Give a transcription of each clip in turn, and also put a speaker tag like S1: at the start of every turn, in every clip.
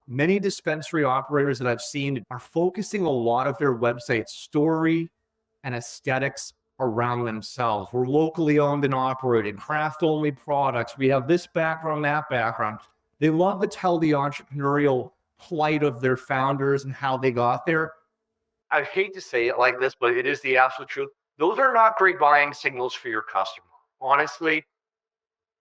S1: many dispensary operators that I've seen are focusing a lot of their website story and aesthetics around themselves. We're locally owned and operated, craft only products. We have this background, that background. They love to tell the entrepreneurial plight of their founders and how they got there. I hate to say it like this, but it is the absolute truth. Those are not great buying signals for your customer. Honestly,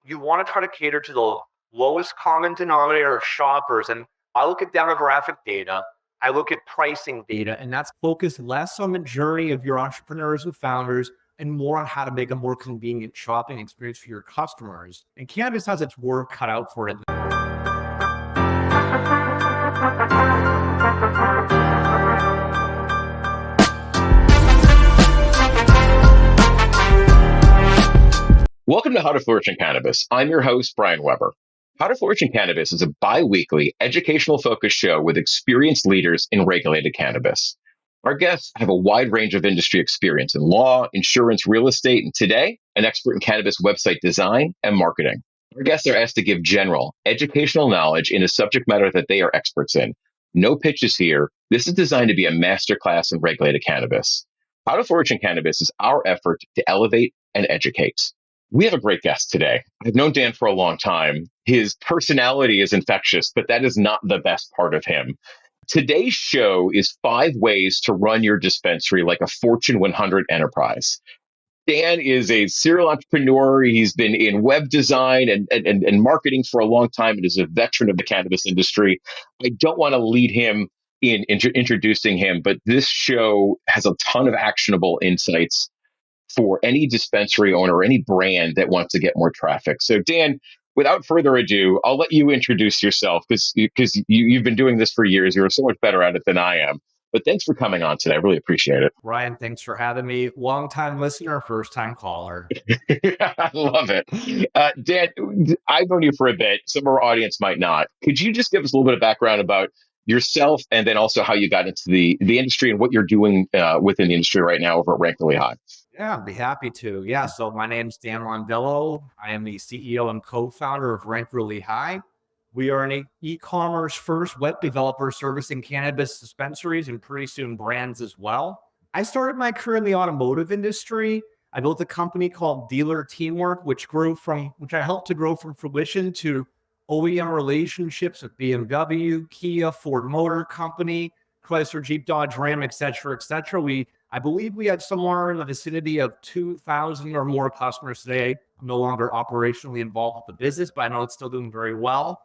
S1: you want to try to cater to the lowest common denominator of shoppers. And I look at demographic data, I look at pricing data, and that's focused less on the journey of your entrepreneurs and founders and more on how to make a more convenient shopping experience for your customers. And cannabis has its work cut out for it.
S2: Welcome to How to Flourish in Cannabis. I'm your host, Brian Weber. How to Flourish in Cannabis is a bi-weekly educational focused show with experienced leaders in regulated cannabis. Our guests have a wide range of industry experience in law, insurance, real estate, and today, an expert in cannabis website design and marketing. Our guests are asked to give general, educational knowledge in a subject matter that they are experts in. No pitches here. This is designed to be a masterclass in regulated cannabis. How to Flourish in Cannabis is our effort to elevate and educate. We have a great guest today. I've known Dan for a long time. His personality is infectious, but that is not the best part of him. Today's show is 5 ways to run your dispensary like a Fortune 100 enterprise. Dan is a serial entrepreneur. He's been in web design and marketing for a long time and is a veteran of the cannabis industry. I don't want to lead him in introducing him, but this show has a ton of actionable insights for any dispensary owner or any brand that wants to get more traffic. So Dan, without further ado, I'll let you introduce yourself because you've been doing this for years. You're so much better at it than I am. But thanks for coming on today. I really appreciate it.
S1: Ryan, thanks for having me. Long-time listener, first-time caller.
S2: I love it. Dan, I've known you for a bit. Some of our audience might not. Could you just give us a little bit of background about yourself and then also how you got into the industry and what you're doing within the industry right now over at Rank Really High?
S1: Yeah, I'd be happy to. Yeah, so my name's Dan Mondello. I am the CEO and co-founder of Rank Really High. We are an e-commerce first web developer servicing cannabis dispensaries and pretty soon brands as well. I started my career in the automotive industry. I built a company called Dealer Teamwork, which I helped to grow from fruition to OEM relationships with BMW, Kia, Ford Motor Company, Chrysler, Jeep, Dodge, Ram, et cetera, et cetera. I believe we had somewhere in the vicinity of 2,000 or more customers today. I'm no longer operationally involved with the business, but I know it's still doing very well.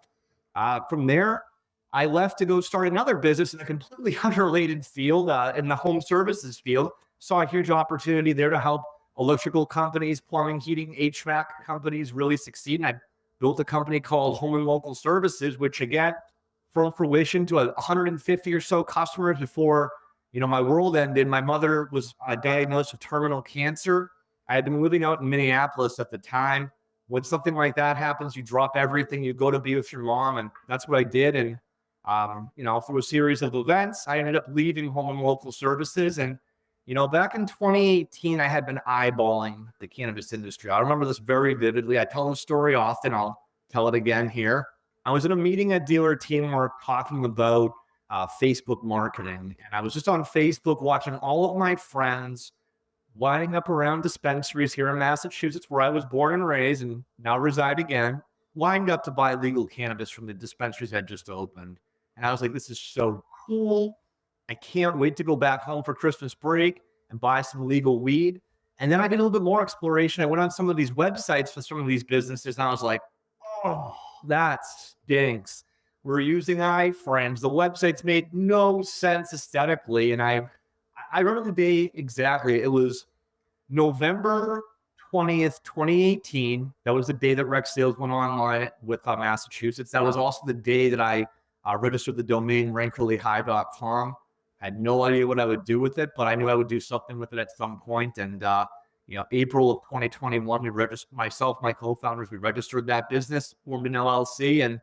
S1: From there, I left to go start another business in a completely unrelated field, in the home services field. Saw a huge opportunity there to help electrical companies, plumbing, heating, HVAC companies really succeed. And I built a company called Home and Local Services, which again, from fruition to 150 or so customers before my world ended. My mother was diagnosed with terminal cancer. I had been living out in Minneapolis at the time. When something like that happens, you drop everything, you go to be with your mom, and that's what I did. And through a series of events, I ended up leaving Home and Local Services. And back in 2018, I had been eyeballing the cannabis industry. I remember this very vividly. I tell the story often. I'll tell it again here. I was in a meeting at Dealer Teamwork talking about Facebook marketing. And I was just on Facebook watching all of my friends lining up around dispensaries here in Massachusetts, where I was born and raised and now reside again, lined up to buy legal cannabis from the dispensaries that just opened. And I was like, this is so cool. I can't wait to go back home for Christmas break and buy some legal weed. And then I did a little bit more exploration. I went on some of these websites for some of these businesses, and I was like, oh, that stinks. We're using iframes. The websites made no sense aesthetically. And I remember the day exactly. It was November 20th, 2018. That was the day that Rec Sales went online with Massachusetts. That was also the day that I registered the domain rankreallyhigh.com. I had no idea what I would do with it, but I knew I would do something with it at some point. And April of 2021, we registered, myself, my co-founders, we registered that business, formed an LLC, and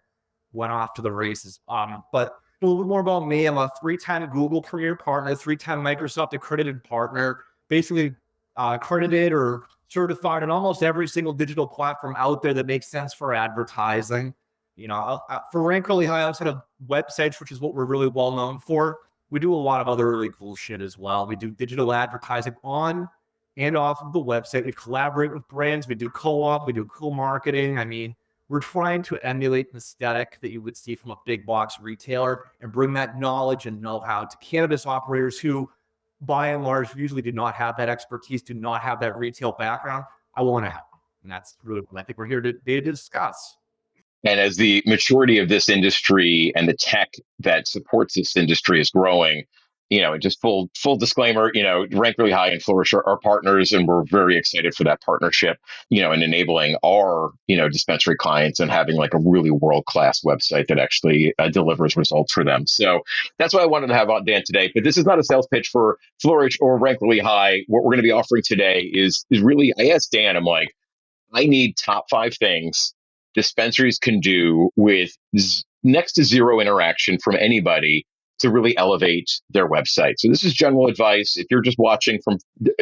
S1: went off to the races. But a little bit more about me. I'm a 3-time Google Premier Partner, 3-time Microsoft accredited partner, basically accredited or certified in almost every single digital platform out there that makes sense for advertising. For Rank Really High, I also had a websites, which is what we're really well known for, we do a lot of other really cool shit as well. We do digital advertising on and off of the website. We collaborate with brands. We do co-op. We do co-marketing. I mean, we're trying to emulate an aesthetic that you would see from a big box retailer and bring that knowledge and know-how to cannabis operators who, by and large, usually do not have that expertise, do not have that retail background. I want to help. And that's really what I think we're here today to discuss.
S2: And as the maturity of this industry and the tech that supports this industry is growing, just full disclaimer, Rank Really High and Flourish are partners, and we're very excited for that partnership, and enabling our, dispensary clients and having like a really world-class website that actually delivers results for them. So that's why I wanted to have on Dan today. But this is not a sales pitch for Flourish or Rank Really High. What we're going to be offering today is really, I asked Dan, I'm like, I need top 5 things dispensaries can do with next to zero interaction from anybody to really elevate their website. So this is general advice. If you're just watching from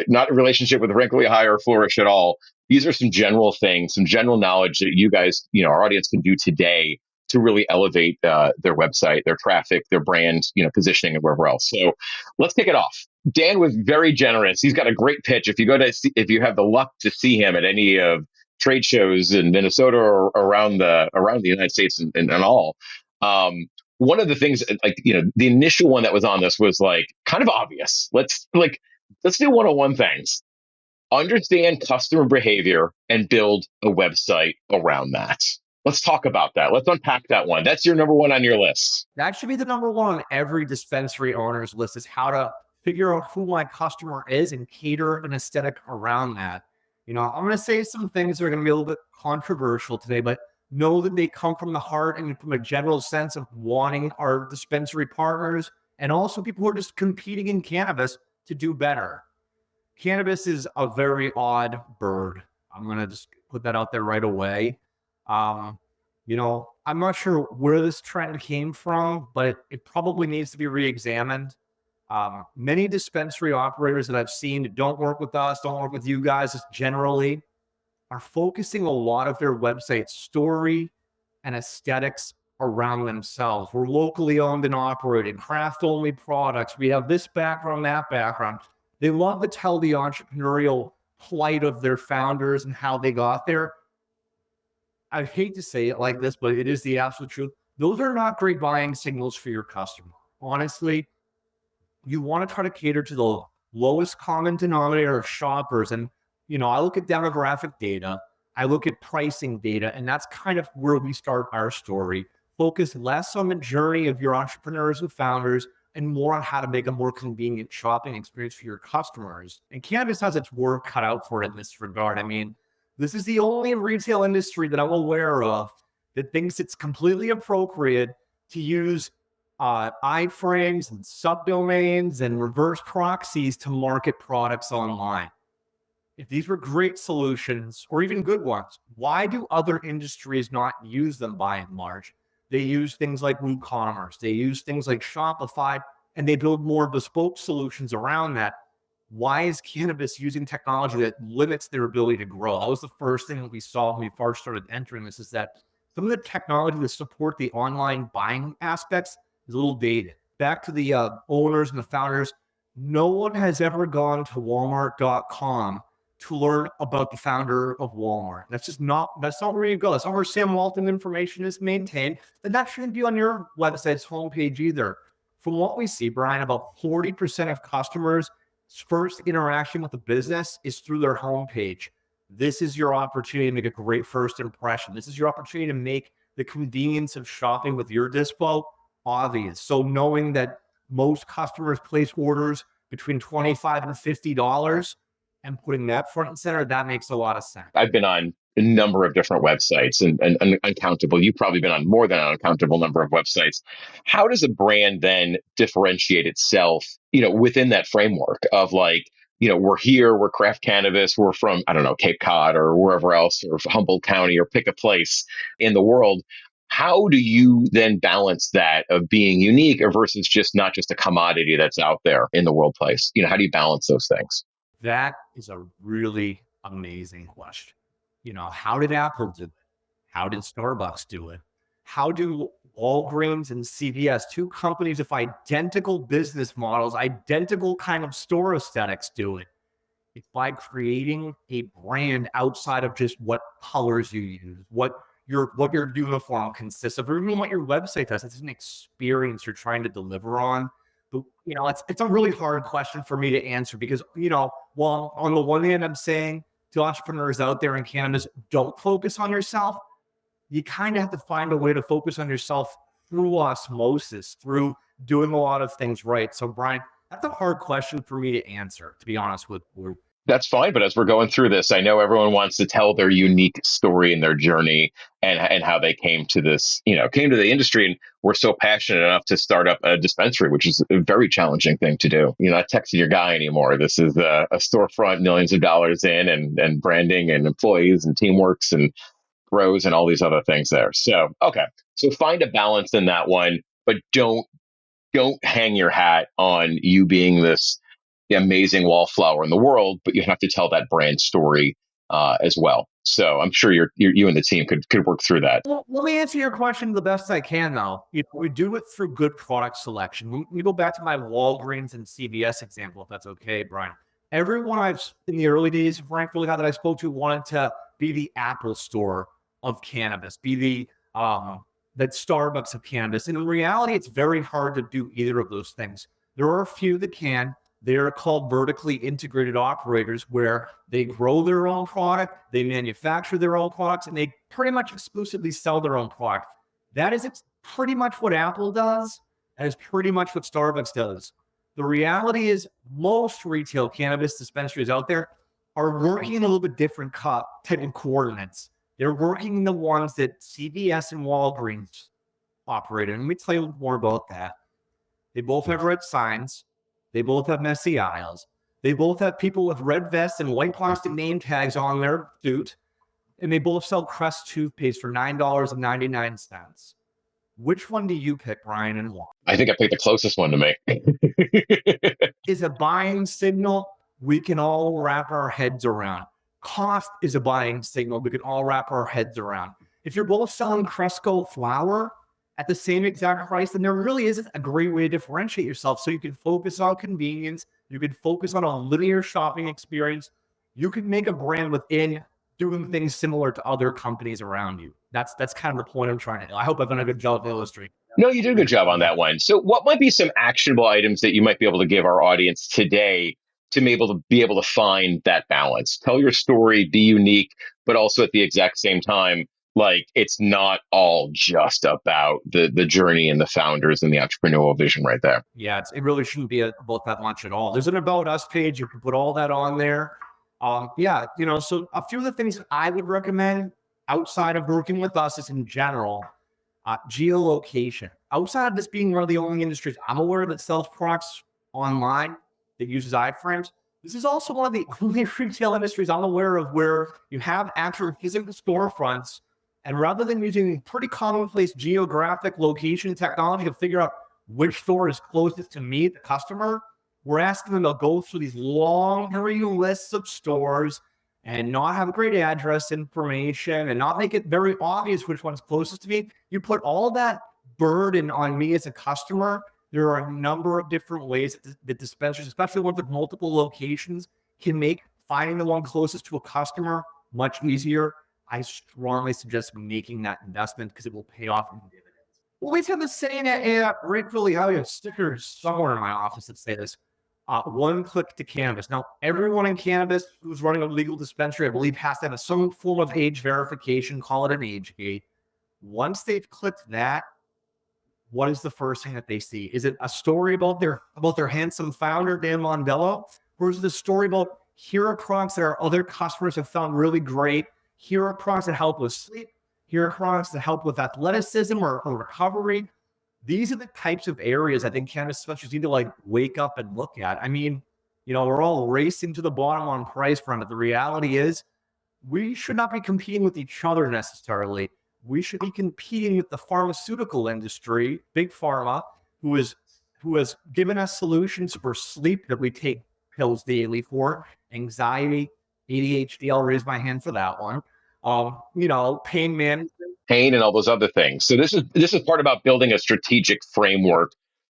S2: not a relationship with Rank Really High or Flourish at all, these are some general things, some general knowledge that you guys, our audience can do today to really elevate their website, their traffic, their brand, positioning and wherever else. So let's kick it off. Dan was very generous. He's got a great pitch. If you have the luck to see him at any of trade shows in Minnesota or around the United States and all. One of the things, the initial one that was on this was like kind of obvious. Let's do 101 things. Understand customer behavior and build a website around that. Let's talk about that. Let's unpack that one. That's your number one on your list.
S1: That should be the number one on every dispensary owner's list, is how to figure out who my customer is and cater an aesthetic around that. I'm going to say some things that are going to be a little bit controversial today, but know that they come from the heart and from a general sense of wanting our dispensary partners and also people who are just competing in cannabis to do better. Cannabis is a very odd bird. I'm going to just put that out there right away. I'm not sure where this trend came from, but it probably needs to be re-examined. Many dispensary operators that I've seen that don't work with us, don't work with you guys, just generally are focusing a lot of their website story and aesthetics around themselves. We're locally owned and operated, craft-only products. We have this background, that background. They love to tell the entrepreneurial plight of their founders and how they got there. I hate to say it like this, but it is the absolute truth. Those are not great buying signals for your customer. Honestly, you want to try to cater to the lowest common denominator of shoppers. And, I look at demographic data, I look at pricing data, and that's kind of where we start our story. Focus less on the journey of your entrepreneurs and founders and more on how to make a more convenient shopping experience for your customers. And cannabis has its work cut out for it in this regard. I mean, this is the only retail industry that I'm aware of that thinks it's completely appropriate to use iframes and subdomains and reverse proxies to market products online. If these were great solutions or even good ones, why do other industries not use them by and large? They use things like WooCommerce, they use things like Shopify, and they build more bespoke solutions around that. Why is cannabis using technology that limits their ability to grow? That was the first thing that we saw when we first started entering this, is that some of the technology to support the online buying aspects is a little dated. Back to the owners and the founders, no one has ever gone to Walmart.com to learn about the founder of Walmart. That's not where you go. That's not where Sam Walton information is maintained. And that shouldn't be on your website's homepage either. From what we see, Brian, about 40% of customers' first interaction with the business is through their homepage. This is your opportunity to make a great first impression. This is your opportunity to make the convenience of shopping with your dispo obvious. So knowing that most customers place orders between $25 and $50 and putting that front and center, that makes a lot of sense.
S2: I've been on a number of different websites and uncountable. You've probably been on more than an uncountable number of websites. How does a brand then differentiate itself, within that framework of like, we're here, we're craft cannabis, we're from, I don't know, Cape Cod or wherever else, or Humboldt County, or pick a place in the world. How do you then balance that of being unique versus not just a commodity that's out there in the worldplace? How do you balance those things?
S1: That is a really amazing question. How did Apple do it? How did Starbucks do it? How do Walgreens and CVS, two companies with identical business models, identical kind of store aesthetics do it. It's by creating a brand outside of just what colors you use, what your uniform consists of, or even what your website does. It's an experience you're trying to deliver on. But it's a really hard question for me to answer because while on the one hand I'm saying to entrepreneurs out there in cannabis, don't focus on yourself. You kind of have to find a way to focus on yourself through osmosis, through doing a lot of things right. So, Brian, that's a hard question for me to answer, to be honest with you.
S2: That's fine. But as we're going through this, I know everyone wants to tell their unique story and their journey and how they came to this, came to the industry and were so passionate enough to start up a dispensary, which is a very challenging thing to do. You're not texting your guy anymore. This is a storefront, millions of dollars in and branding and employees and teamworks and grows and all these other things there. So, okay. So find a balance in that one, but don't hang your hat on you being this amazing wallflower in the world, but you have to tell that brand story as well. So I'm sure you and the team could work through that.
S1: Well, let me answer your question the best I can, though. We do it through good product selection. We go back to my Walgreens and CVS example, if that's okay, Brian. Everyone in the early days of Frank Really High that I spoke to wanted to be the Apple store of cannabis, be the Starbucks of cannabis. And in reality, it's very hard to do either of those things. There are a few that can. They're called vertically integrated operators where they grow their own product, they manufacture their own products, and they pretty much exclusively sell their own product. That is pretty much what Apple does. That is pretty much what Starbucks does. The reality is most retail cannabis dispensaries out there are working in a little bit different type of coordinates. They're working the ones that CVS and Walgreens operate in. Let me tell you more about that. They both have red signs. They both have messy aisles. They both have people with red vests and white plastic name tags on their suit. And they both sell Crest toothpaste for $9.99. Which one do you pick, Brian, and why?
S2: I think I picked the closest one to me.
S1: Is a buying signal we can all wrap our heads around. Cost is a buying signal we can all wrap our heads around. If you're both selling Cresco flour at the same exact price, then there really isn't a great way to differentiate yourself. So you can focus on convenience. You can focus on a linear shopping experience. You can make a brand within doing things similar to other companies around you. That's kind of the point I'm trying to do. I hope I've done a good job of illustrating.
S2: No, you did a good job on that one. So what might be some actionable items that you might be able to give our audience today to be able to find that balance? Tell your story, be unique, but also at the exact same time, like it's not all just about the journey and the founders and the entrepreneurial vision right there.
S1: Yeah, it really shouldn't be about that much at all. There's an About Us page. You can put all that on there. So a few of the things I would recommend outside of working with us is in general, geolocation. Outside of this being one of the only industries I'm aware of that sells products online that uses iframes, this is also one of the only retail industries I'm aware of where you have actual physical storefronts. And rather than using pretty commonplace geographic location technology to figure out which store is closest to me, the customer, we're asking them to go through these long lists of stores and not have great address information and not make it very obvious which one's closest to me. You put all that burden on me as a customer. There are a number of different ways that dispensaries, especially ones with multiple locations, can make finding the one closest to a customer much easier. I strongly suggest making that investment because it will pay off in dividends. We always have the saying at Really High, a sticker somewhere in my office that say this, one click to cannabis. Now, everyone in cannabis who's running a legal dispensary, I believe, has to have some form of age verification, call it an age gate. Once they've clicked that, what is the first thing that they see? Is it a story about their handsome founder, Dan Mondello? Or is it a story about here are products that our other customers have found really great? Here are products that help with sleep. Here are products that help with athleticism or recovery. These are the types of areas I think cannabis specialists need to wake up and look at. I mean, we're all racing to the bottom on price front, but the reality is we should not be competing with each other necessarily. We should be competing with the pharmaceutical industry, big pharma, who has given us solutions for sleep that we take pills daily for, anxiety, ADHD. I'll raise my hand for that one. Pain management.
S2: pain and all those other things. So this is part about building a strategic framework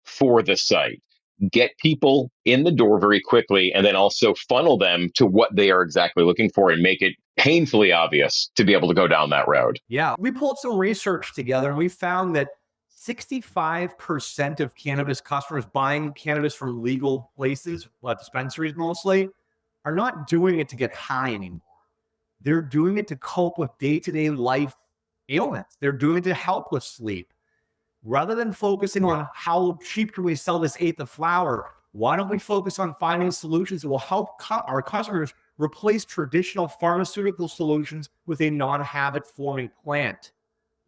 S2: for the site. Get people in the door very quickly and then also funnel them to what they are exactly looking for and make it painfully obvious to be able to go down that road.
S1: Yeah, we pulled some research together and we found that 65% of cannabis customers buying cannabis from legal places, dispensaries mostly, are not doing it to get high anymore. They're doing it to cope with day-to-day life ailments. They're doing it to help with sleep. Rather than focusing on how cheap can we sell this eighth of flower, why don't we focus on finding solutions that will help our customers replace traditional pharmaceutical solutions with a non-habit forming plant?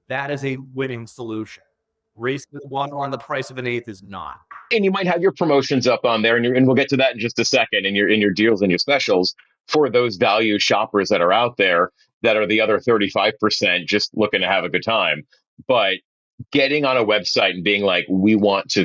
S1: That is a winning solution. Raising one on the price of an eighth is not.
S2: And you might have your promotions up on there, and we'll get to that in just a second, and your deals and your specials for those value shoppers that are out there that are the other 35% just looking to have a good time. But getting on a website and being like, we want to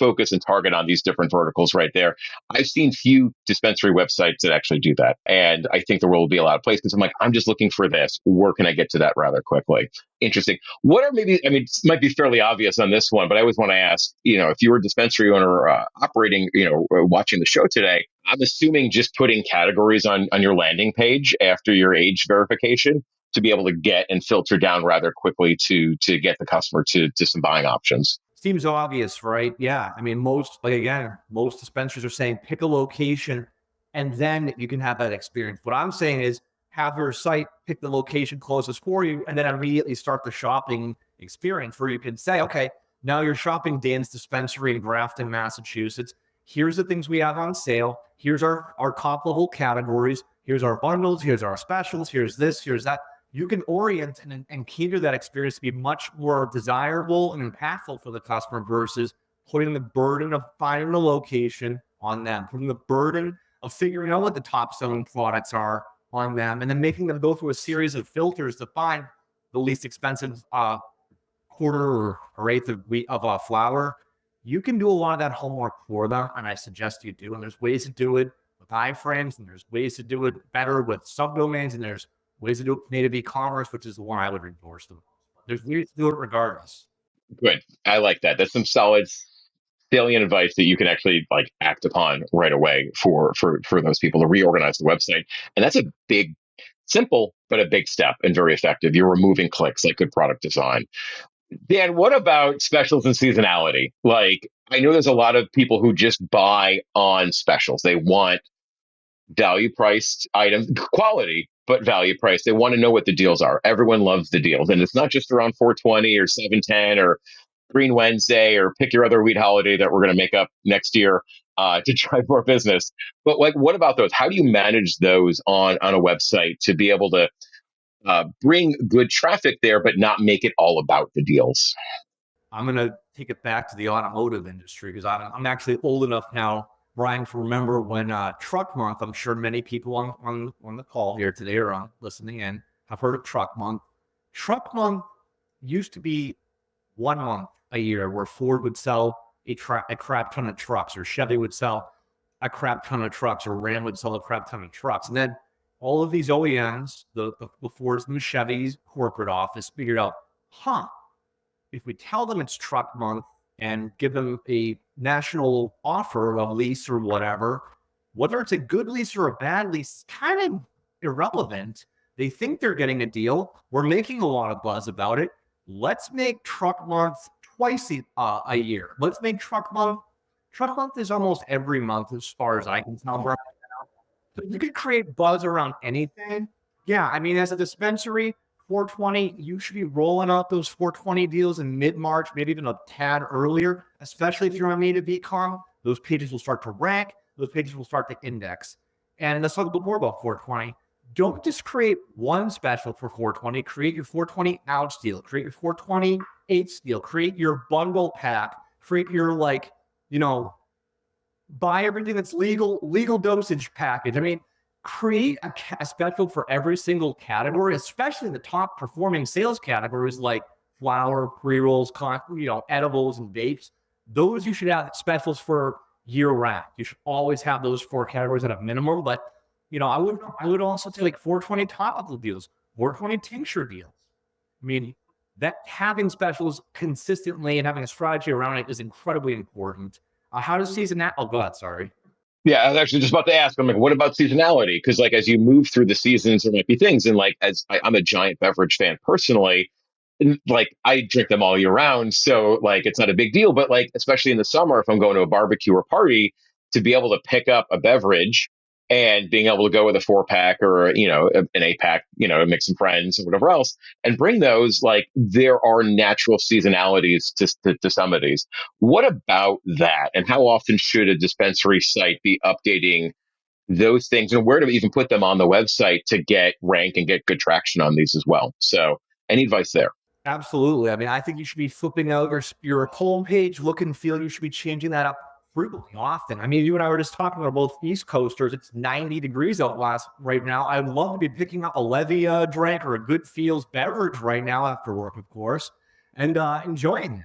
S2: focus and target on these different verticals right there. I've seen few dispensary websites that actually do that. And I think the world will be a lot of place because I'm like, I'm just looking for this. Where can I get to that rather quickly? Interesting. What are maybe, I mean, it might be fairly obvious on this one, but I always want to ask, if you were a dispensary owner operating, watching the show today, I'm assuming just putting categories on your landing page after your age verification to be able to get and filter down rather quickly to get the customer to some buying options.
S1: Seems obvious, right? Yeah. I mean, most dispensaries are saying pick a location and then you can have that experience. What I'm saying is have your site pick the location closest for you and then immediately start the shopping experience where you can say, okay, now you're shopping Dan's Dispensary in Grafton, Massachusetts. Here's the things we have on sale. Here's our comparable categories. Here's our bundles. Here's our specials. Here's this. Here's that. You can orient and cater that experience to be much more desirable and impactful for the customer versus putting the burden of finding the location on them, putting the burden of figuring out what the top selling products are on them, and then making them go through a series of filters to find the least expensive quarter or eighth of flower. You can do a lot of that homework for them, and I suggest you do. And there's ways to do it with iframes, and there's ways to do it better with subdomains, and there's ways to do it with native e-commerce, which is the one I would endorse them. There's ways to do it regardless.
S2: Good. I like that. That's some solid salient advice that you can actually act upon right away for those people to reorganize the website. And that's a big, simple, but a big step and very effective. You're removing clicks like good product design. Dan, what about specials and seasonality? I know there's a lot of people who just buy on specials. They want value priced items, quality, but value price. They want to know what the deals are. Everyone loves the deals. And it's not just around 420 or 710 or Green Wednesday or pick your other weed holiday that we're going to make up next year to drive more business. But what about those? How do you manage those on a website to be able to bring good traffic there, but not make it all about the deals?
S1: I'm going to take it back to the automotive industry because I'm actually old enough now, Brian, to remember when Truck Month, I'm sure many people on the call here today or on listening in have heard of Truck Month. Truck Month used to be 1 month a year where Ford would sell a crap ton of trucks, or Chevy would sell a crap ton of trucks, or Ram would sell a crap ton of trucks. And then all of these OEMs, the Fords and the Chevys corporate office figured out, if we tell them it's Truck Month and give them a national offer of a lease or whatever, whether it's a good lease or a bad lease is kind of irrelevant. They think they're getting a deal. We're making a lot of buzz about it. Let's make Truck Month twice a year. Let's make Truck Month. Truck Month is almost every month as far as I can tell. So you could create buzz around anything. Yeah, I mean, as a dispensary, 420, you should be rolling out those 420 deals in mid-March, maybe even a tad earlier, especially if you're on native e-com. Those pages will start to rank. Those pages will start to index. And let's talk a bit more about 420. Don't just create one special for 420. Create your 420 ounce deal. Create your 420 eighths deal. Create your bundle pack. Create your buy everything that's legal dosage package. I mean, create a special for every single category, especially the top performing sales categories like flower, pre-rolls, edibles, and vapes. Those you should have specials for year round. You should always have those 4 categories at a minimum. But I would also say 420 topical deals, 420 tincture deals. I mean, that having specials consistently and having a strategy around it is incredibly important. How does season that? Oh, God, sorry.
S2: Yeah, I was actually just about to ask. I'm like, what about seasonality? Because like as you move through the seasons, there might be things. And like I'm a giant beverage fan personally, and like I drink them all year round, so like it's not a big deal. But like especially in the summer, if I'm going to a barbecue or party, to be able to pick up a beverage and being able to go with a 4 pack or an 8 pack, to mix some friends or whatever else, and bring those. Like there are natural seasonalities to some of these. What about that? And how often should a dispensary site be updating those things, and where to even put them on the website to get rank and get good traction on these as well? So, any advice there?
S1: Absolutely. I mean, I think you should be flipping out your homepage, look and feel. You should be changing that up frequently, often. I mean, you and I were just talking about both East Coasters. It's 90 degrees out last right now. I'd love to be picking up a Levy drink or a Good Feels beverage right now after work, of course, and enjoying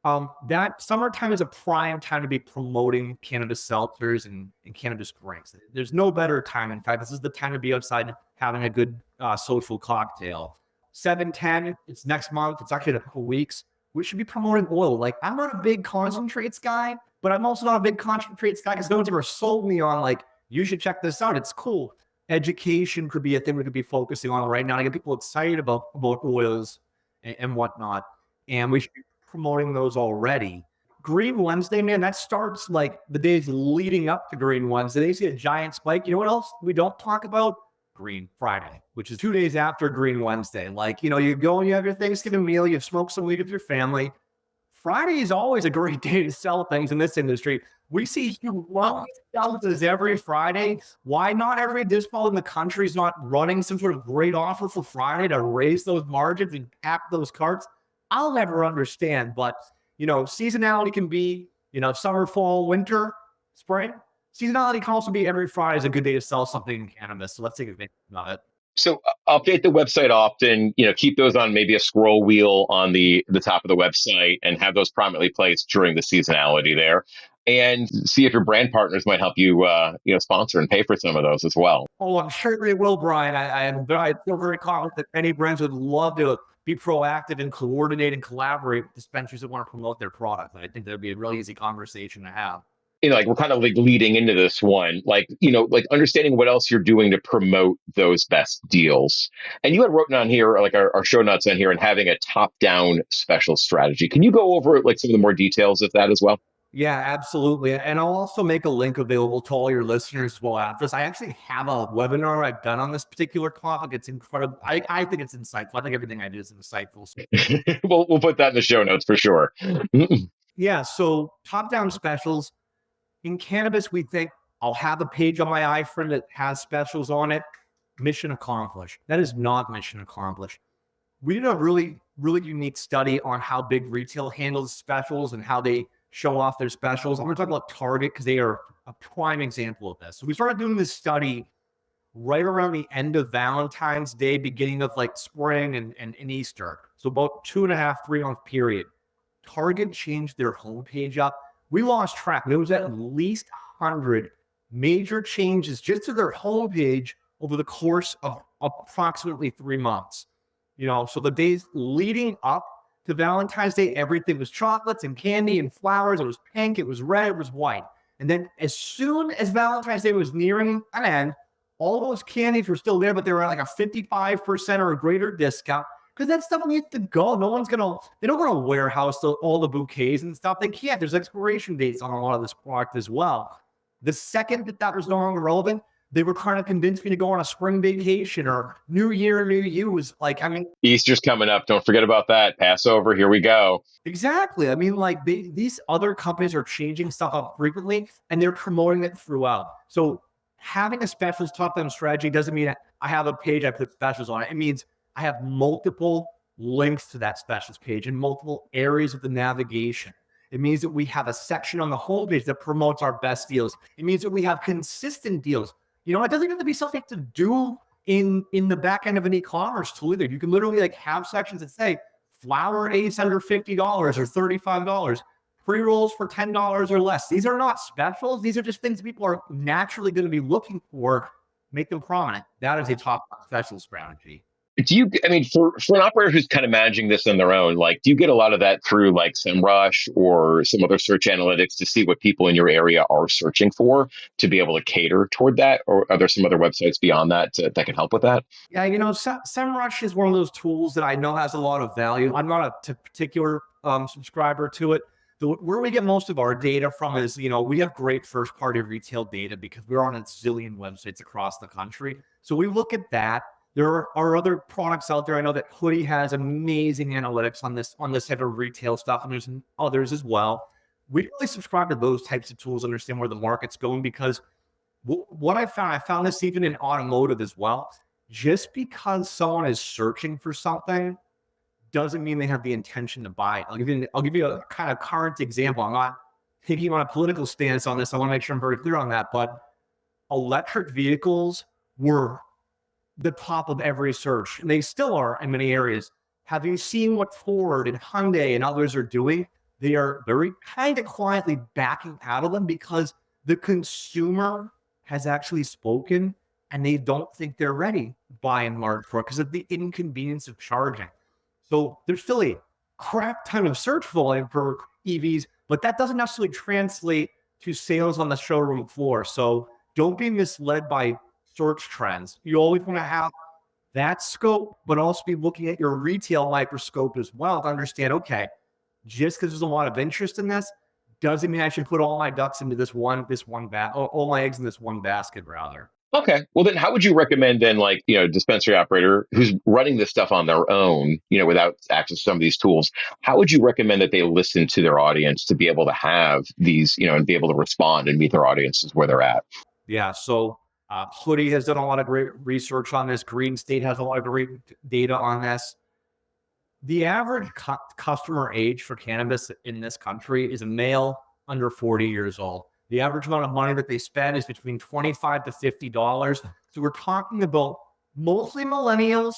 S1: it. That summertime is a prime time to be promoting cannabis seltzers and cannabis drinks. There's no better time. In fact, this is the time to be outside having a good social cocktail. 710, it's next month. It's actually in a couple weeks. We should be promoting oil. Like, I'm not a big concentrates guy, but I'm also not a big concentrates guy because no one's ever sold me on, like, you should check this out. It's cool. Education could be a thing we could be focusing on right now to get people excited about oils and whatnot. And we should be promoting those already. Green Wednesday, man, that starts like the days leading up to Green Wednesday. They see a giant spike. You know what else we don't talk about? Green Friday, which is 2 days after Green Wednesday. Like, you go and you have your Thanksgiving meal, you smoke some weed with your family. Friday is always a great day to sell things in this industry. We see humongous sellers every Friday. Why not every dispo in the country is not running some sort of great offer for Friday to raise those margins and cap those carts? I'll never understand, but seasonality can be, summer, fall, winter, spring. Seasonality can also be every Friday is a good day to sell something in cannabis. So let's take advantage of it.
S2: So update the website often. Keep those on maybe a scroll wheel on the top of the website, and have those prominently placed during the seasonality there. And see if your brand partners might help you, sponsor and pay for some of those as well.
S1: Oh, I'm sure they will, Brian. I feel very confident that many brands would love to be proactive and coordinate and collaborate with dispensaries that want to promote their product. I think that'd be a really easy conversation to have.
S2: Like we're kind of like leading into this one, like, like understanding what else you're doing to promote those best deals. And you had written on here, like our show notes on here, and having a top down special strategy. Can you go over like some of the more details of that as well?
S1: Yeah, absolutely. And I'll also make a link available to all your listeners as well after this. I actually have a webinar I've done on this particular topic. It's incredible. I think it's insightful. I think everything I do is insightful.
S2: We'll put that in the show notes for sure.
S1: Yeah. So top down specials in cannabis, we think I'll have a page on my iPhone that has specials on it. Mission accomplished. That is not mission accomplished. We did a really, really unique study on how big retail handles specials and how they show off their specials. I'm going to talk about Target because they are a prime example of this. So we started doing this study right around the end of Valentine's Day, beginning of like spring and Easter. So about 2.5, 3 month period. Target changed their homepage up. We lost track. There was at least 100 major changes just to their homepage over the course of approximately 3 months. So the days leading up to Valentine's Day, everything was chocolates and candy and flowers. It was pink, it was red, it was white. And then as soon as Valentine's Day was nearing an end, all those candies were still there, but they were at like a 55% or a greater discount because that stuff needs to go. They don't want to warehouse all the bouquets and stuff. They can't. There's expiration dates on a lot of this product as well. The second that was no longer relevant, they were trying to convince me to go on a spring vacation or New Year, New You was like,
S2: Easter's coming up. Don't forget about that. Passover. Here we go.
S1: Exactly. I mean, like these other companies are changing stuff up frequently and they're promoting it throughout. So having a specialist top-down strategy doesn't mean that I have a page, I put specials on it. It means I have multiple links to that specialist page in multiple areas of the navigation. It means that we have a section on the homepage that promotes our best deals. It means that we have consistent deals. It doesn't have to be something to do in the back end of an e-commerce tool either. You can literally like have sections that say flower eighths under $50 or $35, pre-rolls for $10 or less. These are not specials. These are just things people are naturally going to be looking for. Make them prominent. That is a top special strategy.
S2: Do you, I mean, for an operator who's kind of managing this on their own, like, do you get a lot of that through like SEMrush or some other search analytics to see what people in your area are searching for to be able to cater toward that? Or are there some other websites beyond that that can help with that?
S1: Yeah, SEMrush is one of those tools that I know has a lot of value. I'm not a particular subscriber to it. Where we get most of our data from is, we have great first party retail data because we're on a zillion websites across the country. So we look at that. There are other products out there. I know that Hoodie has amazing analytics on this type of retail stuff, and there's others as well. We really subscribe to those types of tools, understand where the market's going, because what I found this even in automotive as well. Just because someone is searching for something doesn't mean they have the intention to buy it. I'll give you a kind of current example. I'm not taking on a political stance on this. I want to make sure I'm very clear on that. But electric vehicles were the top of every search, and they still are in many areas. Have you seen what Ford and Hyundai and others are doing? They are very kind of quietly backing out of them because the consumer has actually spoken and they don't think they're ready by and large for it because of the inconvenience of charging. So there's still a crap ton of search volume for EVs, but that doesn't necessarily translate to sales on the showroom floor. So don't be misled by search trends. You always want to have that scope, but also be looking at your retail microscope as well to understand, okay, just because there's a lot of interest in this doesn't mean I should put all my ducks into all my eggs in this one basket rather.
S2: Okay. Well, then how would you recommend then, like, dispensary operator who's running this stuff on their own, without access to some of these tools, how would you recommend that they listen to their audience to be able to have these, and be able to respond and meet their audiences where they're at?
S1: Yeah. So Hoodie has done a lot of great research on this. Green State has a lot of great data on this. The average customer age for cannabis in this country is a male under 40 years old. The average amount of money that they spend is between $25 to $50. So we're talking about mostly millennials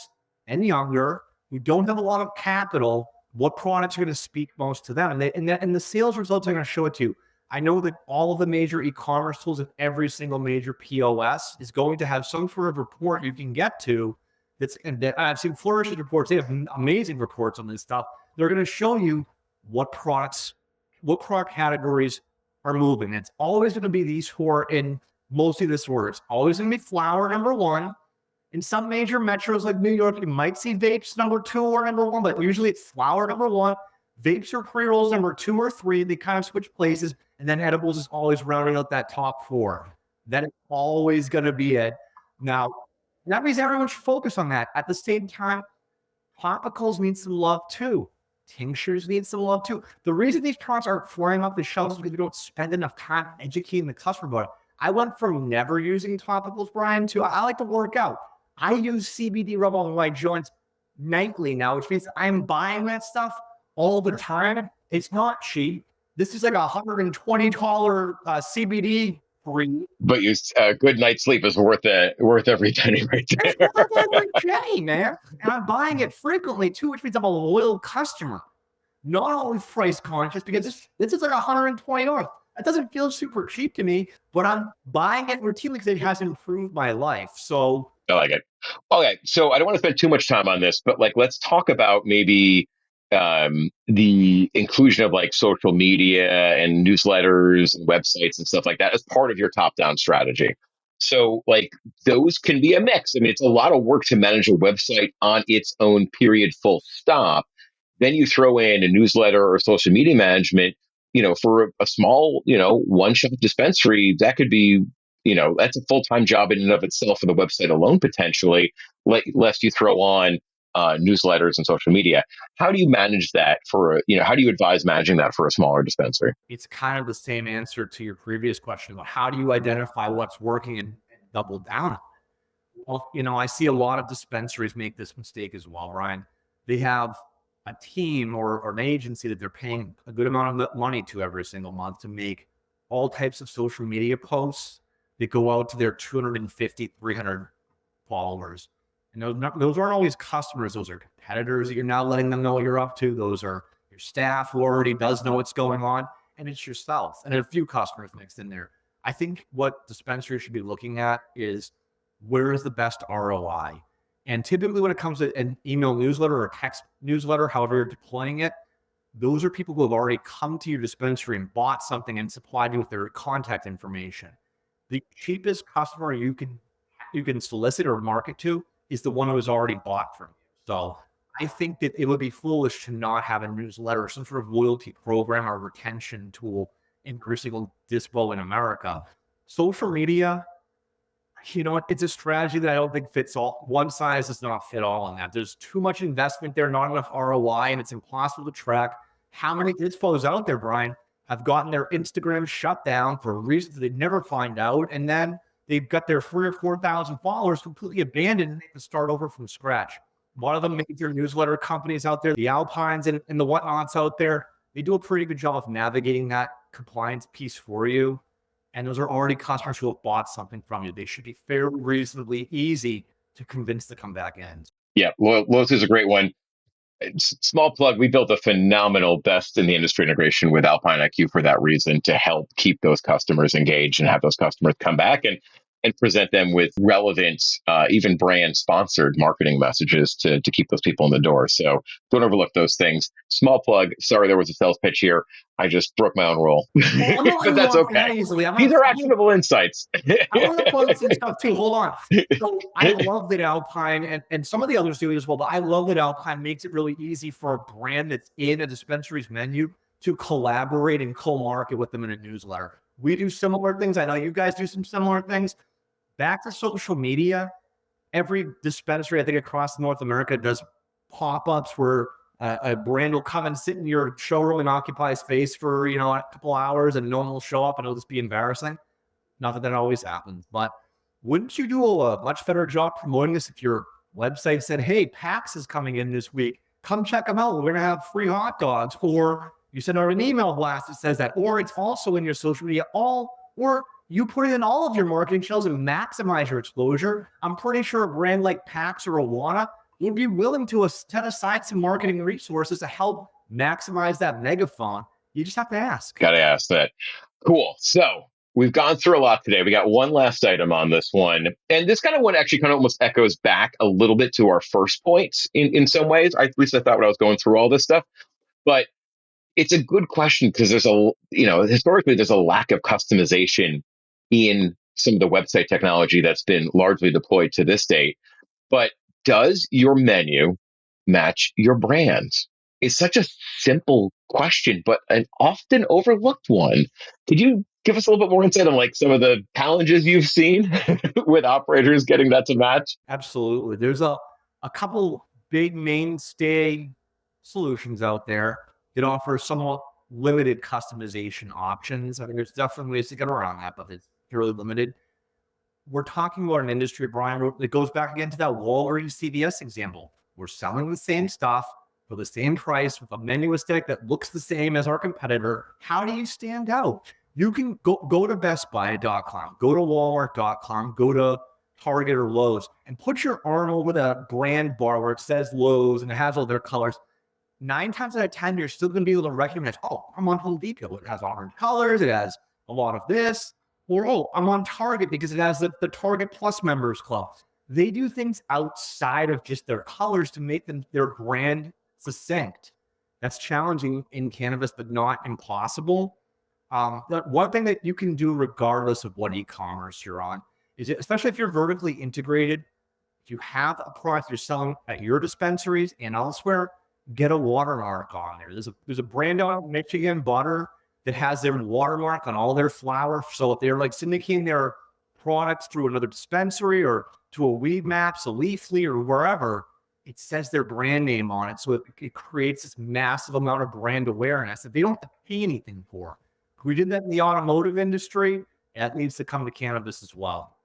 S1: and younger who don't have a lot of capital. What products are going to speak most to them? And the sales results are going to show it to you. I know that all of the major e-commerce tools and every single major POS is going to have some sort of report you can get to and I've seen Flourish's reports. They have amazing reports on this stuff. They're going to show you what product categories are moving. It's always going to be these who are in mostly this order. It's always going to be flower number one. In some major metros like New York, you might see vapes number two or number one, but usually it's flower number one. Vapes or pre-rolls number two or three. They kind of switch places. And then edibles is always rounding out that top four. That is always going to be it. Now, that means everyone should focus on that. At the same time, topicals need some love too. Tinctures need some love too. The reason these products aren't flying off the shelves is because we don't spend enough time educating the customer about it. I went from never using topicals, Brian, to I like to work out. I use CBD rub on my joints nightly now, which means I'm buying that stuff all the time. It's not cheap. This is like $120 CBD free.
S2: But a good night's sleep is worth every penny right there.
S1: It's worth every penny, man. And I'm buying it frequently too, which means I'm a loyal customer. Not always price conscious because this is like $120. That doesn't feel super cheap to me, but I'm buying it routinely because it has improved my life. So
S2: I like it. Okay, so I don't want to spend too much time on this, but like, let's talk about maybe the inclusion of like social media and newsletters and websites and stuff like that as part of your top-down strategy. So like those can be a mix. I mean, it's a lot of work to manage a website on its own, period, full stop. Then you throw in a newsletter or social media management, for a small, one-shop dispensary, that could be, that's a full-time job in and of itself for the website alone, potentially, lest you throw on newsletters and social media. How do you manage that how do you advise managing that for a smaller dispensary?
S1: it's kind of the same answer to your previous question about how do you identify what's working and double down. Well, I see a lot of dispensaries make this mistake as well, Ryan. They have a team or an agency that they're paying a good amount of money to every single month to make all types of social media posts that go out to their 250, 300 followers. And those aren't always customers. Those are competitors that you're now letting them know what you're up to. Those are your staff who already does know what's going on. And it's yourself and a few customers mixed in there. I think what dispensaries should be looking at is where is the best ROI? And typically when it comes to an email newsletter or a text newsletter, however you're deploying it, those are people who have already come to your dispensary and bought something and supplied you with their contact information. The cheapest customer you can solicit or market to is the one who has already bought from you. So I think that it would be foolish to not have a newsletter, some sort of loyalty program or retention tool in every single dispo in America. Social media, it's a strategy that I don't think fits all. One size does not fit all on that. There's too much investment there, not enough ROI, and it's impossible to track. How many dispos out there, Brian, have gotten their Instagram shut down for reasons they never find out, and then they've got their 3,000 or 4,000 followers completely abandoned and they can start over from scratch. A lot of the major newsletter companies out there, the Alpines and the whatnots out there, they do a pretty good job of navigating that compliance piece for you. And those are already customers who have bought something from you. They should be fairly reasonably easy to convince to come back in.
S2: Yeah, loyalty is a great one. Small plug, we built a phenomenal best in the industry integration with Alpine IQ for that reason, to help keep those customers engaged and have those customers come back and present them with relevant, even brand sponsored marketing messages to keep those people in the door. So don't overlook those things. Small plug. Sorry, there was a sales pitch here. I just broke my own rule, but that's okay. These are actionable insights.
S1: I want to plug some stuff too. Hold on. So I love that Alpine and some of the others do it as well, but I love that Alpine makes it really easy for a brand that's in a dispensary's menu to collaborate and co-market with them in a newsletter. We do similar things. I know you guys do some similar things. Back to social media, every dispensary, I think, across North America does pop-ups where a brand will come and sit in your showroom and occupy space for, a couple hours, and no one will show up, and it'll just be embarrassing. Not that always happens, but wouldn't you do a much better job promoting this if your website said, hey, PAX is coming in this week. Come check them out. We're going to have free hot dogs. Or you send out an email blast that says that. Or it's also in your social media. Or you put it in all of your marketing channels and maximize your exposure. I'm pretty sure a brand like PAX or Awana would be willing to set aside some marketing resources to help maximize that megaphone. You just have to ask.
S2: Got to ask that. Cool. So we've gone through a lot today. We got one last item on this one. And this kind of one actually kind of almost echoes back a little bit to our first points in some ways. At least I thought when I was going through all this stuff. But it's a good question because historically there's a lack of customization in some of the website technology that's been largely deployed to this date. But does your menu match your brand? It's such a simple question, but an often overlooked one. Could you give us a little bit more insight on some of the challenges you've seen with operators getting that to match?
S1: Absolutely. There's a couple big mainstay solutions out there that offer somewhat limited customization options. I think there's definitely ways to get around that, but it's fairly limited. We're talking about an industry, Brian, that goes back again to that Walgreens CVS example. We're selling the same stuff for the same price with a menu aesthetic that looks the same as our competitor. How do you stand out? You can go to bestbuy.com, go to walmart.com, go to Target or Lowe's, and put your arm over the brand bar where it says Lowe's and it has all their colors. 9 times out of 10, you're still going to be able to recognize, oh, I'm on Home Depot. It has orange colors. It has a lot of this. Or, oh, I'm on Target because it has the Target Plus members club. They do things outside of just their colors to make them their brand succinct. That's challenging in cannabis, but not impossible. But one thing that you can do regardless of what e-commerce you're on is, especially if you're vertically integrated, if you have a product you're selling at your dispensaries and elsewhere, get a watermark on there. There's a brand out in Michigan, Butter, that has their watermark on all their flour. So if they're syndicating their products through another dispensary or to a Weed Maps, a Leafly, or wherever, it says their brand name on it. So it creates this massive amount of brand awareness that they don't have to pay anything for. We did that in the automotive industry. That needs to come to cannabis as well.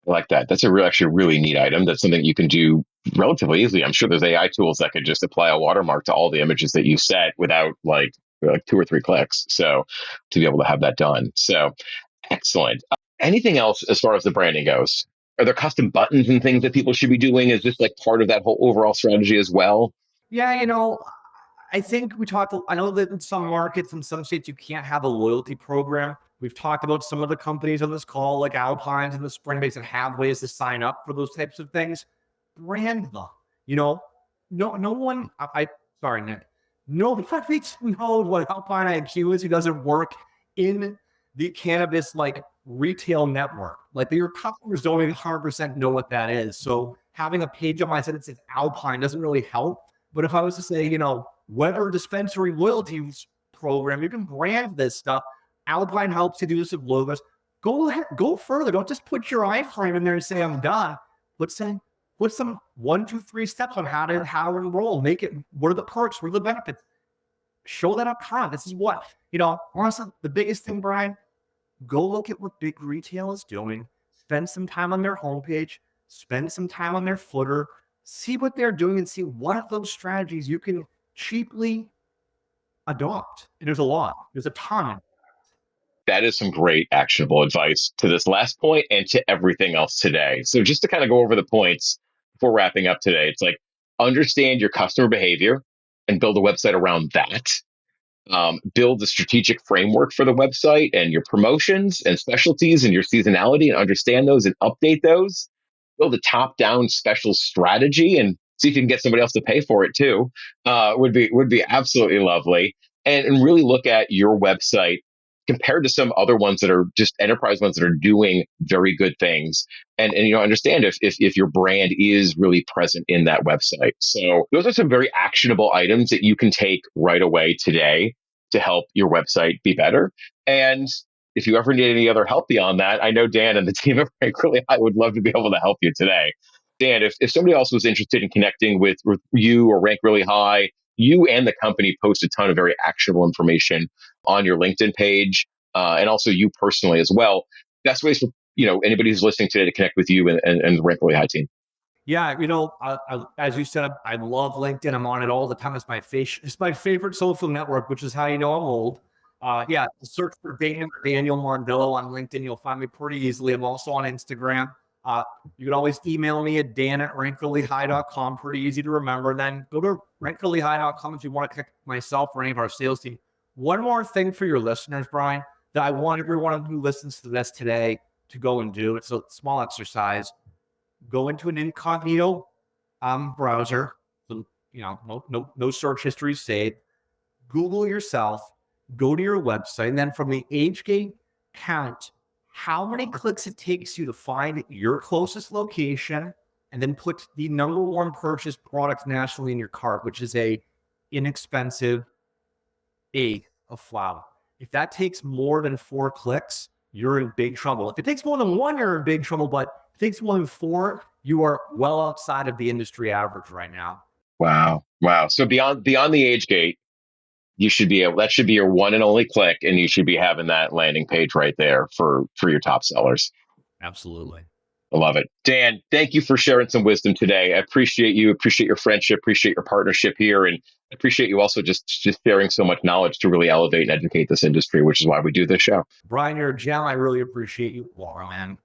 S2: I like that. That's actually a really neat item. That's something you can do relatively easily. I'm sure there's AI tools that could just apply a watermark to all the images that you set without like 2 or 3 clicks. So to be able to have that done. So excellent. Anything else as far as the branding goes? Are there custom buttons and things that people should be doing? Is this part of that whole overall strategy as well?
S1: Yeah, I think I know that in some markets, in some states, you can't have a loyalty program. We've talked about some of the companies on this call, like Alpines and the Spring Base, that have ways to sign up for those types of things. brand them. You know, no one, sorry, Nick, nobody knows what Alpine IQ is who doesn't work in the cannabis like retail network. Like your customers don't even 100% know what that is. So having a page on my site that says Alpine doesn't really help. But if I was to say, Weber Dispensary loyalty program, you can brand this stuff. Alpine helps you do this with logos. Go ahead, go further. Don't just put your iframe in there and say I'm done. Put some 1, 2, 3 steps on how to enroll. Make it. What are the perks? What are the benefits? Show that up front. This is what honestly, the biggest thing, Brian. Go look at what big retail is doing. Spend some time on their homepage. Spend some time on their footer. See what they're doing and see what of those strategies you can cheaply adopt. And there's a lot. There's a ton.
S2: That is some great actionable advice to this last point and to everything else today. So just to kind of go over the points before wrapping up today, it's like understand your customer behavior and build a website around that. Build a strategic framework for the website and your promotions and specialties and your seasonality and understand those and update those. Build a top-down special strategy and see if you can get somebody else to pay for it too. Would be absolutely lovely. And really look at your website compared to some other ones that are just enterprise ones that are doing very good things, and understand if your brand is really present in that website. So those are some very actionable items that you can take right away today to help your website be better. And if you ever need any other help beyond that, I know Dan and the team at Rank Really High would love to be able to help you today. Dan, if somebody else was interested in connecting with you or Rank Really High, you and the company post a ton of very actionable information on your LinkedIn page, and also you personally as well. Best ways for anybody who's listening today to connect with you and the Rank Really High team.
S1: Yeah, as you said, I love LinkedIn. I'm on it all the time. It's my favorite social network, which is how you know I'm old. Yeah, search for Daniel Mondello on LinkedIn. You'll find me pretty easily. I'm also on Instagram. You can always email me at dan@rankreallyhigh.com. Pretty easy to remember. And then go to rankreallyhigh.com if you want to connect with myself or any of our sales team. One more thing for your listeners, Brian, that I want everyone who listens to this today to go and do. It's a small exercise. Go into an incognito browser. So, no search history saved. Google yourself. Go to your website, and then from the age gate, count how many clicks it takes you to find your closest location, and then put the number one purchased product nationally in your cart, which is a inexpensive eighth of flower. If that takes more than 4 clicks, you're in big trouble. If it takes more than 1, you're in big trouble, but if it takes more than 4, you are well outside of the industry average right now.
S2: Wow. So beyond the age gate, that should be your one and only click, and you should be having that landing page right there for your top sellers.
S1: Absolutely.
S2: I love it. Dan, thank you for sharing some wisdom today. I appreciate you, appreciate your friendship, appreciate your partnership here, and appreciate you also just sharing so much knowledge to really elevate and educate this industry, which is why we do this show.
S1: Brian, you're a gem. I really appreciate you. Wow, man.